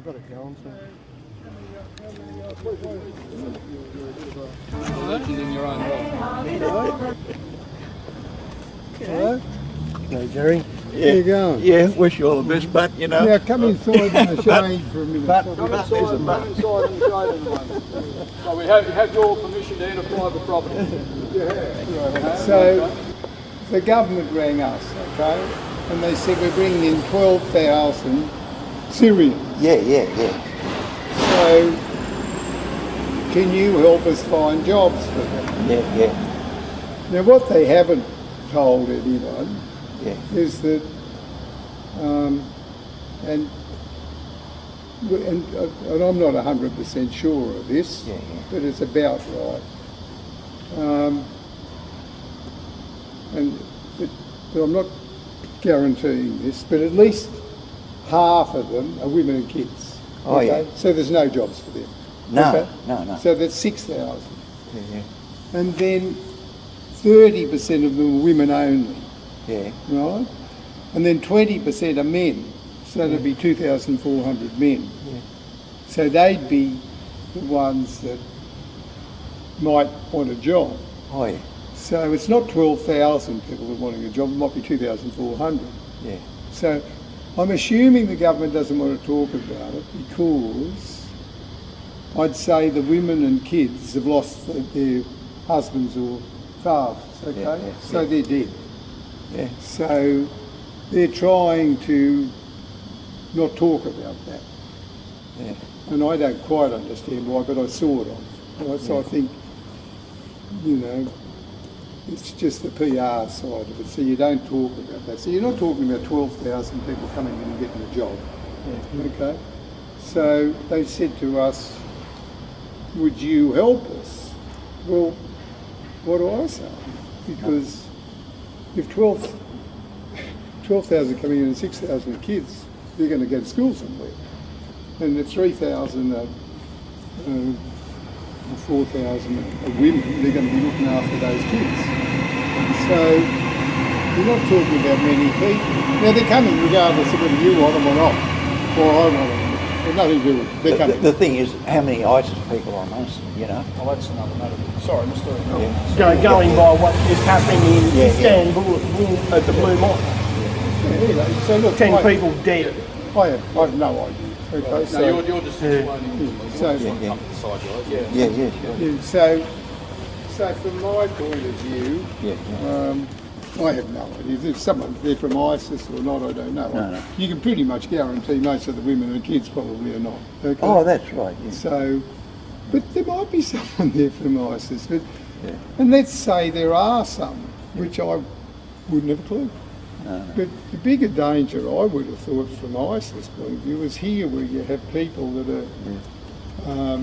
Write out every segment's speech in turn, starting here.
got it going, so. Legend in your own right. Hello? Hello, Gerry. Yeah. How you going? Yeah, wish you all the best, but you know. Yeah, come inside in the shade for a minute. But Come inside in the shade at the moment. So we have your permission to enter private property. So, the government rang us, okay, and they said we're bringing in 12,000 Syrians. Yeah. So, can you help us find jobs for them? Yeah. Now, what they haven't told anyone Yeah. is that, and I'm not 100% sure of this, Yeah. but it's about right. But I'm not guaranteeing this, but at least half of them are women and kids. Oh, yeah. So there's no jobs for them. No, Okay? no. So that's 6,000. Yeah. And then 30% of them are women only, Yeah. right? And then 20% are men. So there'd be 2,400 men. Yeah. So they'd be the ones that might want a job. Oh, yeah. So it's not 12,000 people that are wanting a job, it might be 2,400. Yeah. So I'm assuming the government doesn't want to talk about it because I'd say the women and kids have lost their husbands or fathers, okay? Yeah. So they're dead. Yeah. So they're trying to not talk about that. Yeah. And I don't quite understand why, but I sort of. Right? So I think, you know, it's just the PR side of it. So you don't talk about that. So you're not talking about 12,000 people coming in and getting a job. Yeah. Okay? So they said to us, would you help us? Well, what do I say? Because if 12,000 coming in and 6,000 kids, they're going to go to school somewhere. And the 3,000 or 4,000 women, they're going to be looking after those kids. So you're not talking about many people. Now they're coming regardless of whether you want them or not, or I want them. There's nothing to do with it. They're coming. The thing is, how many ISIS people are amongst them, you know? Well, that's another matter. Sorry, Mr. Going by what is happening in Istanbul at the Blue Mosque. Anyway, so look, 10 people dead. I have no idea. Okay, No, so, you're just explaining. so, so from my point of view, I have no idea. If someone they're from ISIS or not, I don't know. No. You can pretty much guarantee most of the women and kids probably are not. Okay? Oh, that's right. Yeah. So, but there might be someone there from ISIS. But, Yeah. and let's say there are some, which I wouldn't have a clue. No. But the bigger danger, I would have thought, from ISIS' point of view, is here where you have people that are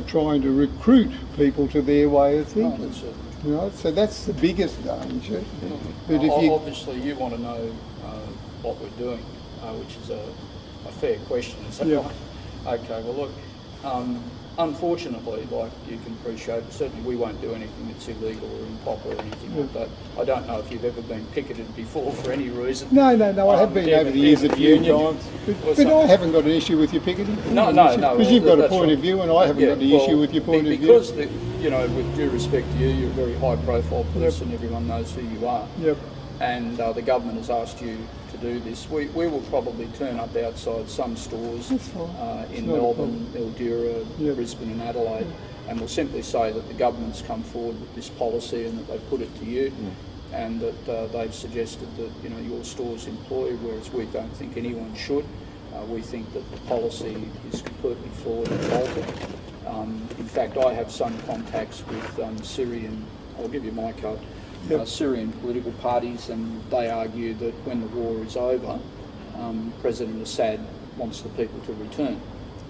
trying to recruit people to their way of thinking. that's it. Right? So that's the biggest danger. But if you, Obviously, you want to know what we're doing, which is a fair question. Is that Yeah. right? Okay, well, look, unfortunately, like you can appreciate, certainly we won't do anything that's illegal or improper or anything like that. I don't know if you've ever been picketed before for any reason. no, I have been over the years a few times. But I haven't got an issue with your picketing. No. Because you've got a that's point right. of view and I haven't got the issue with your point of view. Because, you know, with due respect to you, you're a very high-profile person. Everyone knows who you are. Yep. And the government has asked you to do this. We will probably turn up outside some stores That's fine. in not a Melbourne, Mildura, Yep. Brisbane and Adelaide, and we'll simply say that the government's come forward with this policy and that they put it to you, and that they've suggested that, you know, your stores employ, whereas we don't think anyone should. We think that the policy is completely flawed and faulty. In fact, I have some contacts with Syrian, I'll give you my card, Syrian political parties, and they argue that when the war is over, President Assad wants the people to return.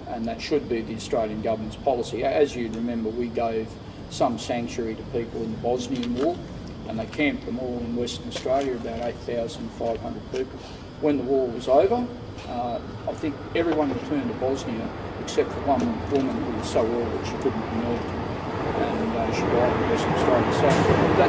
And that should be the Australian government's policy. As you remember, we gave some sanctuary to people in the Bosnian War, and they camped them all in Western Australia, about 8,500 people. When the war was over, I think everyone returned to Bosnia except for one woman who was so ill that she couldn't be moved. And nationwide in Western Australia. So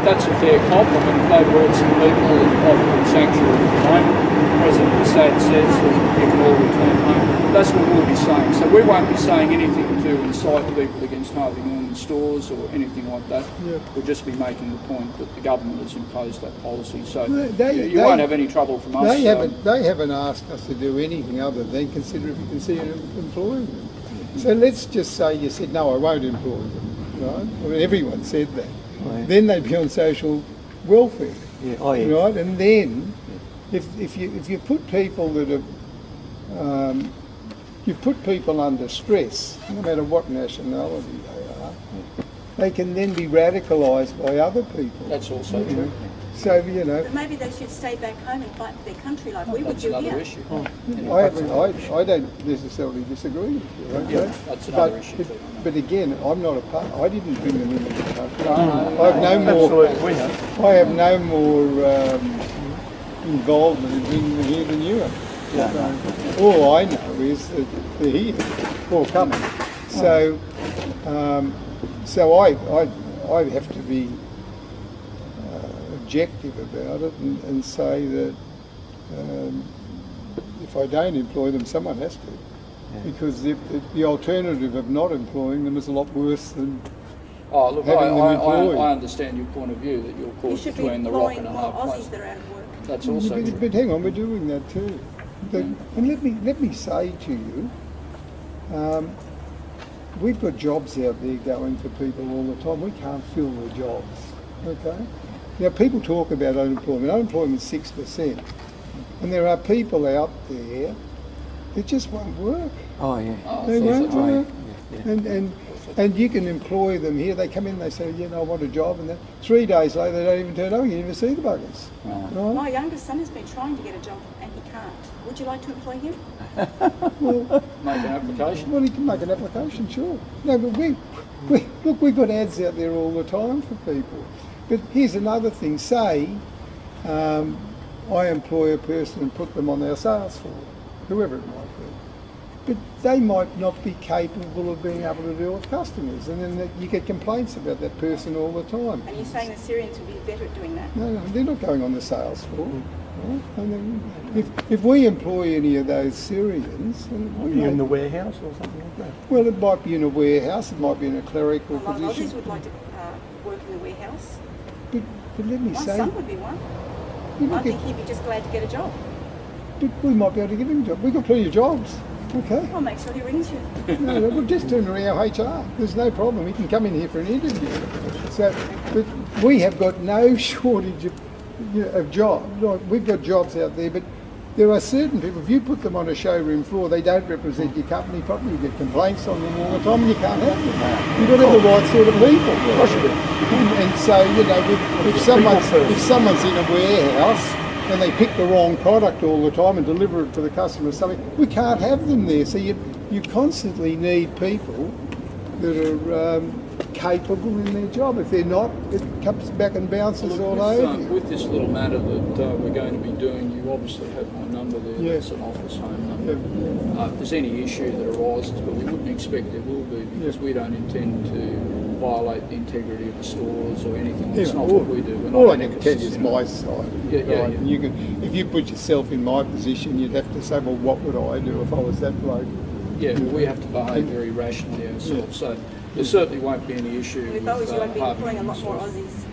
that's a fair compliment. If they brought some people of sanctuary at the moment, President Assad says that you can all return home. That's what we'll be saying. So we won't be saying anything to incite people against Harvey Norman stores or anything like that. Yeah. We'll just be making the point that the government has imposed that policy. So They- you won't have any trouble from us. They haven't asked us to do anything other than consider if you can see employing them. So let's just say you said, no, I won't employ them, right? I mean, everyone said that. Oh, yeah. Then they'd be on social welfare, Yeah. Oh, yeah. right? And then if you put people that are, you put people under stress, no matter what nationality they are, they can then be radicalised by other people. That's also you know. true. So, you know, But maybe they should stay back home and fight for their country like we would That's do another here. issue. I don't necessarily disagree with you. Okay? Yeah, that's another issue too. But again, I'm not a part. I didn't bring them into the country. No, I have no more. Absolutely, we know. I have no more involvement in bringing them here than you have. So, all I know is that they're here or coming. So, I have to be objective about it and say that if I don't employ them, someone has to. Because the alternative of not employing them is a lot worse than Oh, look, having them employed. I understand your point of view that you're You caught should be between the rock employing and a more hard place. Aussies that are out of work. That's also true. but hang on, we're doing that too. And let me say to you, we've got jobs out there going for people all the time. We can't fill the jobs. Okay. Now people talk about unemployment. Unemployment is 6%, and there are people out there that just won't work. Oh, yeah. Oh, They that's won't also true. work. And you can employ them here. They come in, they say, yeah, no, I want a job, and then 3 days later they don't even turn up. You never see the buggers. Right? My youngest son has been trying to get a job and he can't. Would you like to employ him? Make an application. Well, he can make an application, sure. No, but we've got ads out there all the time for people. But here's another thing. Say I employ a person and put them on our sales floor, whoever it might be. But they might not be capable of being able to deal with customers, and then you get complaints about that person all the time. And you're saying the Syrians would be better at doing that? No, they're not going on the sales floor. Right? And then if we employ any of those Syrians, then Are you in the warehouse or something like that? well, it might be in a warehouse, it might be in a clerical A lot of Aussies position. would like to work in the warehouse. But let me My say, son would be one. you I look think at, he'd be just glad to get a job. but we might be able to give him a job. We've got plenty of jobs. Okay. I'll make sure he rings you. No, we'll just turn around our HR. There's no problem. He can come in here for an interview. So, but we have got no shortage of jobs. Like, we've got jobs out there, but there are certain people, if you put them on a showroom floor, they don't represent your company properly. You get complaints on them all the time and you can't have them. You've got to have the right sort of people. And so, you know, if someone's in a warehouse and they pick the wrong product all the time and deliver it to the customer or something, we can't have them there. So you constantly need people that are capable in their job. If they're not, it comes back and bounces Look, all over you. with this little matter that we're going to be doing, you obviously have my number there. Yeah. That's an office home number. If there's any issue that arises, but we wouldn't expect there will be, because we don't intend to violate the integrity of the stores or anything. That's not what we do. We're All not I can anarchists, tell you is you know. my side. Yeah, yeah, right? yeah. And you can, if you put yourself in my position, you'd have to say, well, what would I do if I was that bloke? Yeah, well, we have to behave very rationally ourselves. So there certainly won't be any issue And with if I was you, I'd be Harvey employing a lot more Norman Aussies. stores.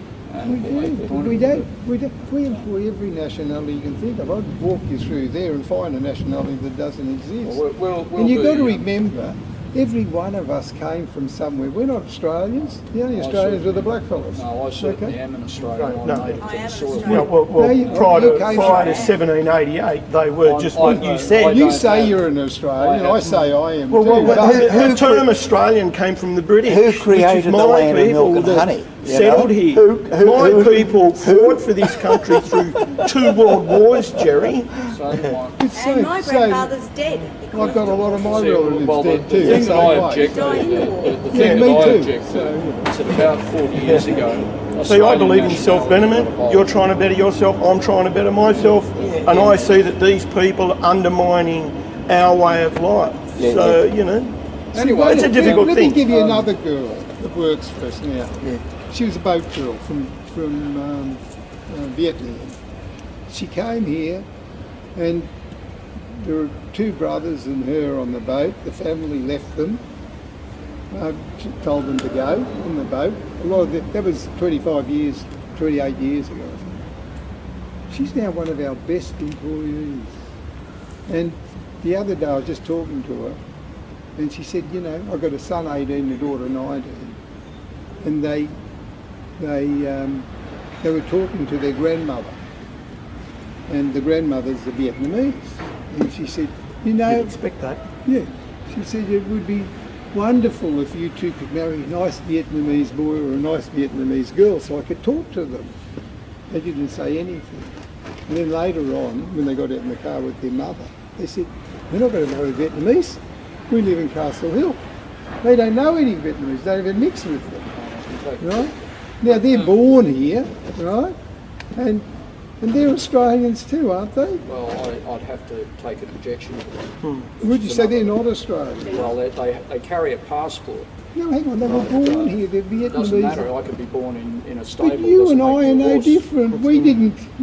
We employ every nationality you can think of. I'd walk you through there and find a nationality that doesn't exist. We'll And you've got to be, remember, every one of us came from somewhere. We're not Australians. The only I Australians certainly- are the blackfellas. No, I certainly Okay? am an Australian. No. I'm native I to am the an soil. Australian. Yeah, well No, you prior came to from- 1788, they were just what you I said. You don't say have- you're an Australian, I I have- say I am Well, too. the term Australian came from the British. Who which created is the my land of people milk and that honey, you settled know? here. My people fought for this country through 2 world wars, Jerry. So my, And my grandfather's dead. I've got a lot of my See, relatives well, the dead too. thing the that same I way. object to, Died in the war. the Yeah, thing me that I too. object to, is that about 40 years ago, See, I Australian believe in nationality self-betterment. evolved. You're trying to better yourself. I'm trying to better myself. And I see that these people are undermining our way of life. Yeah, So, you know, Anyway, it's a difficult let thing. me give you another girl. works for us now. Yeah. She was a boat girl from Vietnam. She came here, and there were two brothers and her on the boat. The family left them. She told them to go on the boat. A lot of that was 28 years ago, I think. She's now one of our best employees. And the other day I was just talking to her, and she said, you know, I've got a son 18 and a daughter 19, and they were talking to their grandmother, and the grandmother's a Vietnamese, and she said, you know, You'd expect that. yeah, she said it would be wonderful if you two could marry a nice Vietnamese boy or a nice Vietnamese girl so I could talk to them. They didn't say anything. And then later on, when they got out in the car with their mother, they said, we're not going to marry Vietnamese. We live in Castle Hill. They don't know any Vietnamese. They don't even mix with them. Right? Now they're born here, right? And they're Australians too, aren't they? Well, I'd have to take an objection to that. Would you say they're not Australian? Well, they carry a passport. No, hang on, they were born here. They're Vietnamese. It doesn't matter. I could be born in a stable. But you and Doesn't I make are me no horse. different.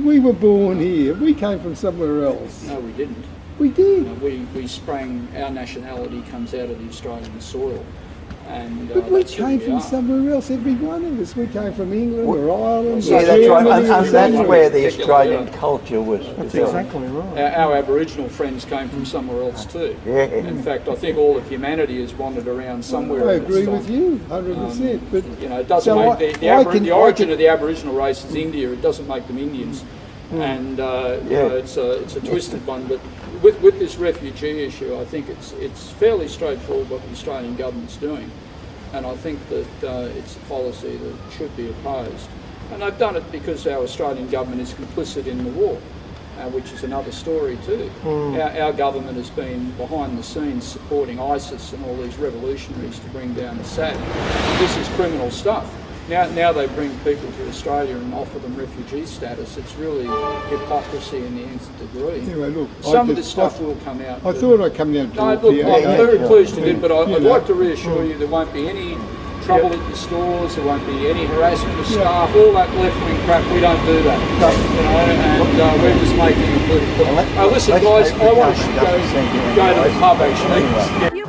We were born here. We came from somewhere else. No, we didn't. We did. We sprang. Our nationality comes out of the Australian soil, and But we that's who came we from are. somewhere else, every one of us. We came from England or Ireland. Yeah, or that's right. Germany And or that's somewhere. where the Particularly, Australian yeah. culture was That's developed. exactly right. Our Aboriginal friends came from somewhere else too. Yeah. In fact, I think all of humanity has wandered around somewhere. I in its agree time. with you, 100%. But You know, it doesn't So make the I can- the origin of the Aboriginal race is India. It doesn't make them Indians, and you know, it's a twisted one. But with this refugee issue, I think it's fairly straightforward what the Australian government's doing, and I think that it's a policy that should be opposed. And they've done it because our Australian government is complicit in the war, which is another story too. Our government has been behind the scenes supporting ISIS and all these revolutionaries to bring down Assad. This is criminal stuff. Now they bring people to Australia and offer them refugee status. It's really hypocrisy in the nth degree. anyway, look, Some of this stuff will come out. I thought I'd come down and No, talk to look, you. I'm very pleased you did, but I'd You know. like to reassure you there won't be any trouble at the stores, there won't be any harassment of staff, all that left-wing crap, we don't do that. You know, and we're just making a good point. Listen guys, I want to go to the pub actually. You